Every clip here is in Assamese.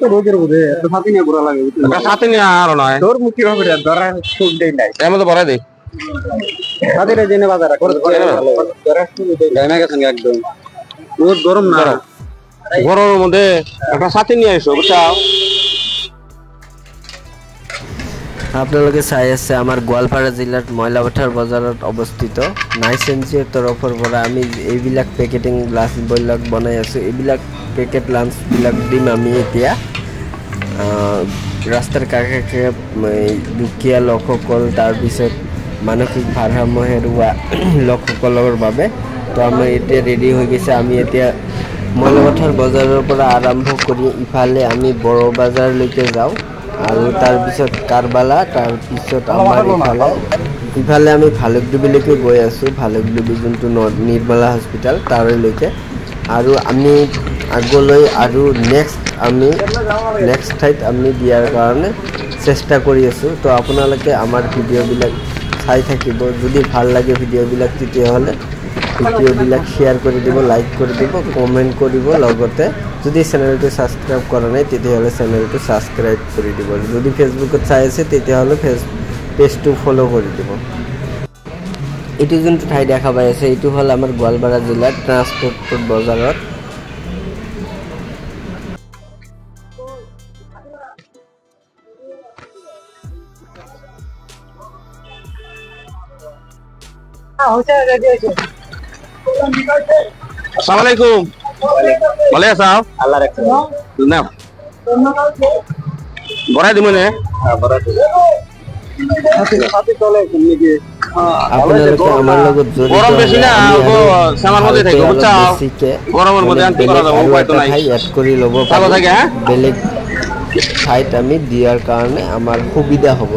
তো রোগের বুঝে তো সাথে নিয়ে ঘোরা লাগে সাথে নিয়ে আর নয় তোর মুখি হবে ধরা সুখ দেই নাই এমন তো বড়াই দেই সাথে রে জেনে বাজার করে ধরা সুখ দেই গায়না গেছেন একদম বহুত গরম না গরমের মধ্যে একটা সাথে নিয়ে এসো বুঝছাও আপনাদেরকে চাই আছে আমার গোৱালপাৰা জিলাত ময়লাভাটাৰ বজাৰত অৱস্থিত নাইস এনজিঅ'ৰ তৰফৰ পৰা আমি এইবিলাক পেকেটিং গ্লাছ বিলাক বনাই আছো এইবিলাক পেকেট লাঞ্চ বিলাক দিম আমি এতিয়া ৰাস্তাৰ কাষে কাষে দুখীয়া লোকসকল তাৰ পিছত মানসিক ভাৰসাম্য হেৰুৱা লোকসকলৰ বাবে তো আমি এতিয়া ৰেডি হৈ গৈছে আমি এতিয়া ময়লাভাটাৰ বজাৰৰ পৰা আৰম্ভ কৰি ইফালে আমি বড় বাজাৰলৈকে যাওঁ আৰু তাৰ পিছত কাৰবালা তাৰ পিছত আমাৰ ইফালে আমি ভালুকডুবিলৈকে গৈ আছো ভালুকডুবি যোনটো নিৰ্মলা হস্পিটাল তালৈকে আৰু আমি আগলৈ আৰু নেক্সট ঠাইত আমি দিয়াৰ কাৰণে চেষ্টা কৰি আছো তো আপোনালোকে আমাৰ ভিডিঅ'বিলাক চাই থাকিব যদি ভাল লাগে ভিডিঅ'বিলাক তেতিয়াহ'লে ভিডিঅ'বিলাক শ্বেয়াৰ কৰি দিব লাইক কৰি দিব কমেণ্ট কৰিব লগতে যদি চেনেলটো সাবস্ক্ৰাইব কৰা নাই তেতিয়াহ'লে চেনেলটো সাবস্ক্ৰাইব কৰি দিব যদি ফেসবুকত চাই আছে তেতিয়াহ'লে পেজটো ফলো কৰি দিব এটো যোনটো ঠাই দেখা পাই আছে এটো হল আমাৰ গোৱালপাৰা জিলাৰ ট্ৰান্সপোৰ্ট বজাৰত আসসালামু আলাইকুম ভালো আছো আল্লাহ রাখছে না বড়াই দিমু না বড়াই সাথে চলে কি আপনাদেরকে আমার লগত জড়িত গরম বেশি না সামার মধ্যে থাকে বুঝছো গরমের মধ্যে আনতে করা যাবে উপায় তো নাই অ্যাড করি লব ভালো থাকে হ্যাঁ বেলেগ ঠাইত আমি দিয়াৰ কাৰণে আমাৰ সুবিধা হ'ব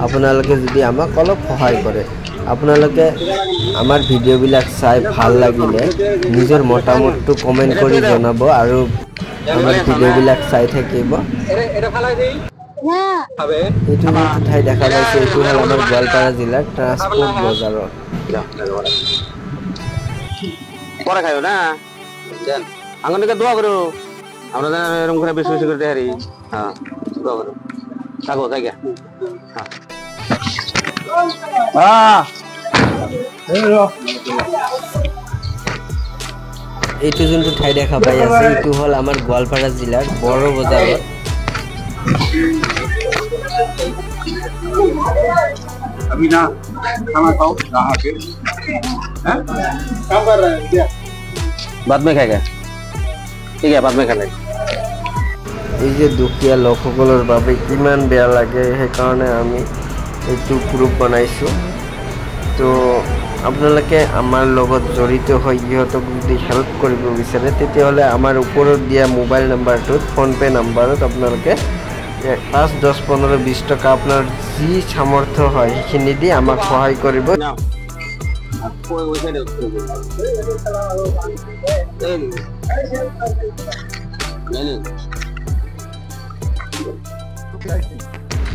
আপোনালোকে যদি আমাক অলপ সহায় কৰে আপোনালোকে আমাৰ ভিডিঅ'বিলাক চাই ভাল লাগিলে নিজৰ মতামতটো কমেন্ট কৰি জনাব আৰু আমাৰ ভিডিঅ'বিলাক চাই থাকিব এটা ফালাই দেই হবে এটো ঠাই দেখা পাইছে এটো হল আমাৰ গোৱালপাৰা জিলাৰ ট্ৰান্সপোৰ্ট বজাৰত পরে খাইও না দেন আঙ্গনকে দোয়া করো আমরা যেন এরকম করে বেশি বেশি করতে পারি হ্যাঁ দোয়া করো থাকো জায়গা হ্যাঁ এইটো যোনটো ঠাই দেখা পাই আছে এইটো হল আমাৰ গোৱালপাৰা জিলাৰ বড় বজাৰত अभी ना खाना खाओ नहा के हैं काम कर रहे हैं क्या बाद में खाएगा ठीक है बाद में खाने এই যে দুখীয়া লোকসকলৰ বাবে কিমান বেয়া লাগে সেই কাৰণে আমি এইটো গ্ৰুপ বনাইছো তো আপোনালোকে আমাৰ লগত জড়িত হৈ ইহঁতক যদি হেল্প কৰিব বিচাৰে তেতিয়াহ'লে আমাৰ ওপৰত দিয়া মোবাইল নাম্বাৰটোত ফোন পে নাম্বাৰত আপোনালোকে 5 10 15 20 টাকা আপনাৰ যি সামৰ্থ্য হয় সেইখিনি দি আমাক সহায় কৰিব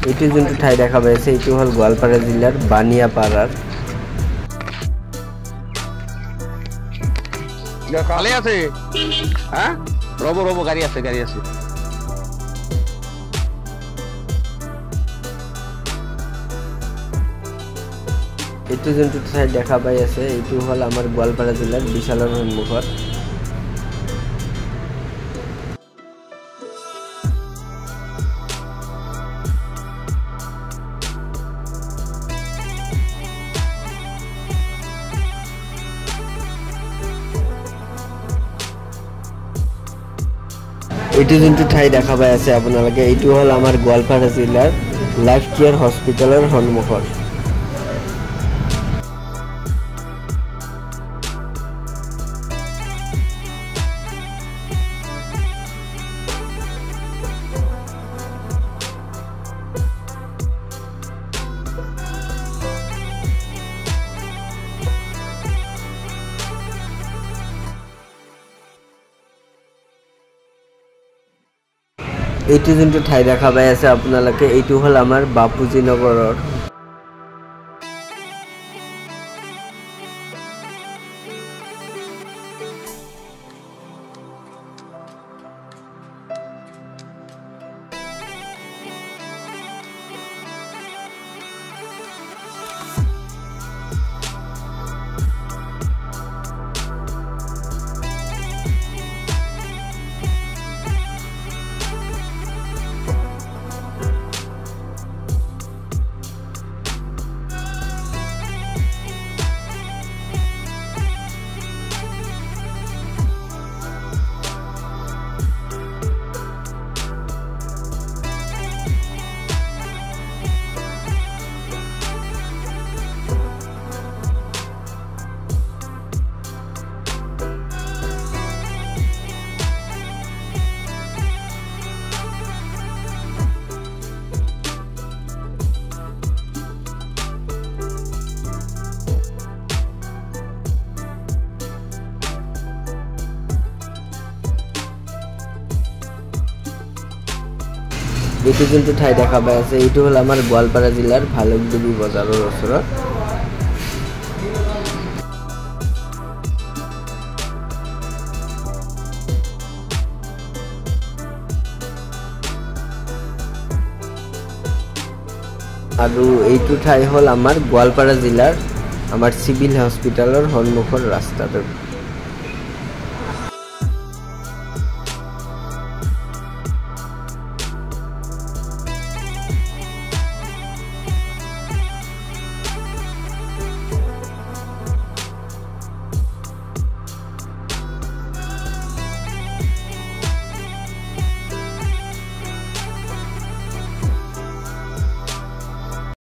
এইটো যোনটো ঠাই দেখা পাইছে এইটো হল গোৱালপাৰা জিলাৰ বানিয়াপাড়াৰ খালি আছে হ্যাঁ রবো রবো গাড়ি আছে এইটো যোনটো ঠাই দেখা পাই আছে এইটো হল আমাৰ গোৱালপাৰা জিলাৰ বিশালৰ সন্মুখত এইটো যোনটো ঠাই দেখা পাই আছে আপোনালোকে এইটো হল আমাৰ গোৱালপাৰা জিলাৰ লাইফ কেয়াৰ হস্পিটালৰ সন্মুখত এইটো যোনটো ঠাই দেখা পাই আছে আপোনালোকে এইটো হল আমাৰ বাপুজি নগৰৰ এইটো যোনটো ঠাই দেখা পাই আছে এইটো হ'ল আমাৰ গোৱালপাৰা জিলাৰ ভালুকডুবি বজাৰৰ ওচৰত। আৰু এইটো ঠাই হ'ল আমাৰ গোৱালপাৰা জিলাৰ আমাৰ চিভিল হস্পিটালৰ সন্মুখৰ ৰাস্তাটো।